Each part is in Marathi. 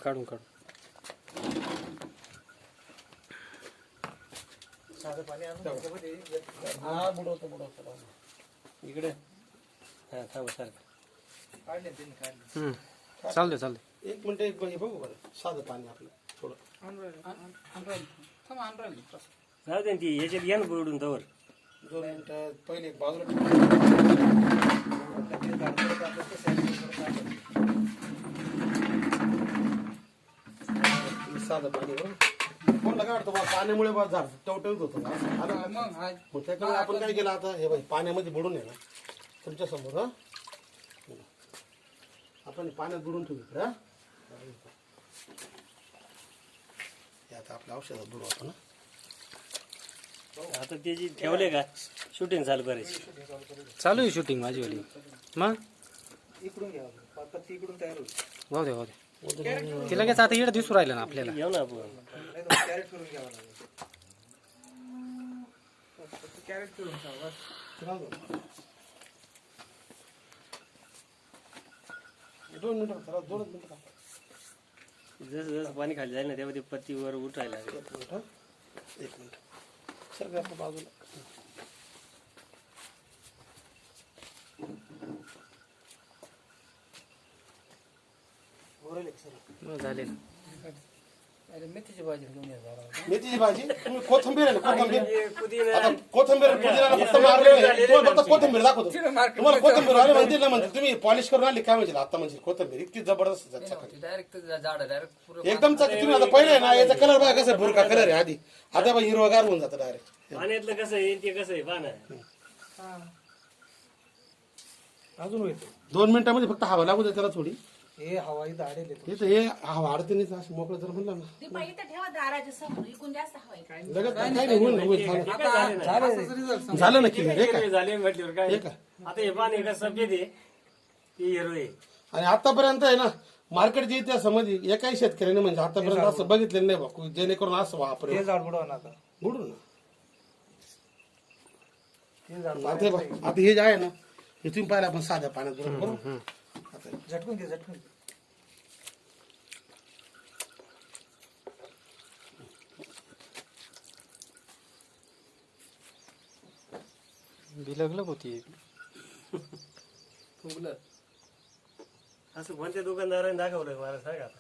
काढून काढून हा बुडवतो इकडे हा थांबा सारखं काढले त्यांनी काढले. चालते एक मिनिट एक बघू बरं साधं पाणी आपलं थोडं जाऊ दे ती याच्यात घ्या ना बुडून तवर 2 मिनिटं पहिले एक बाजूला साधं पाणी कोणला काढतो बा पाण्यामुळे बा झाड टवटवीत होतं मग त्याच्यामुळे आपण काय केलं आता हे बाई पाण्यामध्ये बुडून आहे ना तुमच्या समोर हा आपण पाण्यात बुडून ठेवू इकडे हा हे आता आपल्या औषधात बुडवतो ना आता त्याची ठेवले का शूटिंग चालू करायची चालू आहे शूटिंग माझी वाली मग इकडून घ्या पत्ती इकडून तयार होईल भाऊ दे ती लगेच आता इकडे दिसू राहिलं ना आपल्याला घेऊ ना आपण कॅरेट करून घ्यावं लागेल कॅरेट करून घ्यावं 2 मिनिटं चला 2 मिनिटं जसं जसं पाणी खाली जाईल ना तेव्हा ते पत्तीवर उठायला लागेल. एक मिनिट सर आपल्या बाजूला झाले मेथीची भाजी तुम्ही कोथिंबीर आहे ना कोथिंबीर आता कोथिंबीर पुदिना फक्त मारलेलं तुम्हाला फक्त कोथिंबीर दाखवतो तुम्हाला कोथिंबीर आले म्हणतील ना म्हणजे तुम्ही पॉलिश करून आली काय म्हणजे आता म्हणजे कोथिंबीर इतकी जबरदस्त एकदम तुम्ही आता पहिले आहे ना याचा कलर बघा कसं भुरका कलर आहे आधी आता बघा हिरवागार होऊन जातं डायरेक्ट पाण्यातलं कसं आहे ते कसं आहे पाना अजून होईल 2 मिनिटांमध्ये फक्त हवा लागू दे त्याला थोडी हे हवा इथं आडेल हे हवा आडते नाही असं मोकळं जर म्हणलं ना लगेच काय नाही होईल झालं ना क्लिअर हे काय झाले म्हटल्यावर काय आता हे पाणी कसं सफेद आहे ते हिरो आहे आणि आतापर्यंत आहे ना मार्केटच्या इतिहासामध्ये एकाही शेतकऱ्याने म्हणजे आतापर्यंत असं बघितलेलं नाही बा जेणेकरून असं वापरेल बुडू ना आता हे जे आहे ना हे तुम्ही पाहिलं आपण साध्या पाण्यात बरोबर आता झटकून घे झटकून बिलगलं होती असं कोणत्या दुकानदाराने दाखवलं मला सांगा आता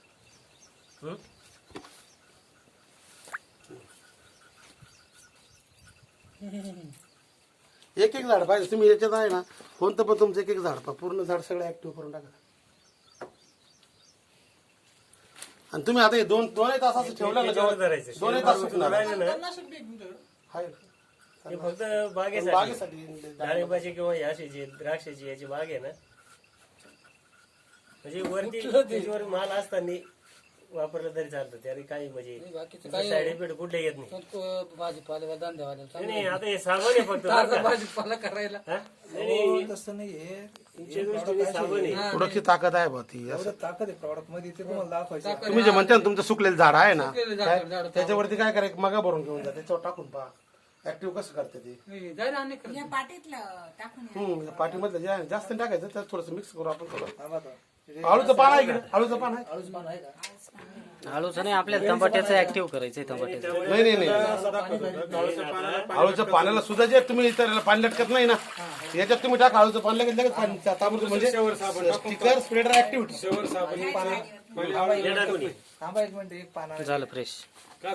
एक एक झाड पाहिजे तुम्ही याच्यात आहे ना कोणतं पण तुमचं एक एक झाड पहा पूर्ण झाड सगळं ऍक्टिव्ह करून टाका आणि तुम्ही आता हे दोनही तास असं ठेवलं ना दोनही तास सुकणार आहे हे फक्त बागेसाठी डाळिंबाची किंवा याशीची द्राक्षाची याची बाग आहे ना म्हणजे वरती त्याच्यावर माल असताना वापरलं तरी चालतं त्याने काही म्हणजे साईड इफेक्ट कुठले येत नाही भाजीपाला नाही आता हे साबण आहे फक्त भाजीपाला करायला तसं नाही तुमच्या दृष्टीने साबण आहे थोडीशी ताकद आहे बा ती ताकद आहे प्रॉडक्ट मध्ये ते तुम्हाला दाखवायचं तुम्ही जे म्हणता ना तुमचं सुकलेलं झाड आहे ना त्याच्यावरती काय करायचं मगा भरून घेऊन जा त्याच्यावर टाकून पहा ऍक्टिव्ह कसं करते ते पाठीमधलं जे आहे जास्त टाकायचं त्यात थोडस मिक्स करू आपण थोडं आळूचं पान आहे इकडे आळूचं पान आहे आळूचं नाही आपल्याला टमाट्याचं ऍक्टिव्ह करायचंय टमाट्याचं नाही नाही आळूच्या पाण्याला सुद्धा जे तुम्ही इतर पाणी लटकत नाही ना याच्यात तुम्ही टाका आळूचं पाणी लगेच लगेच पाणी ताबडतोब म्हणजे स्टिकर स्प्रेडर ऍक्टिव्हिटी थांबा एक मिनिट एक पाना झालं फ्रेश का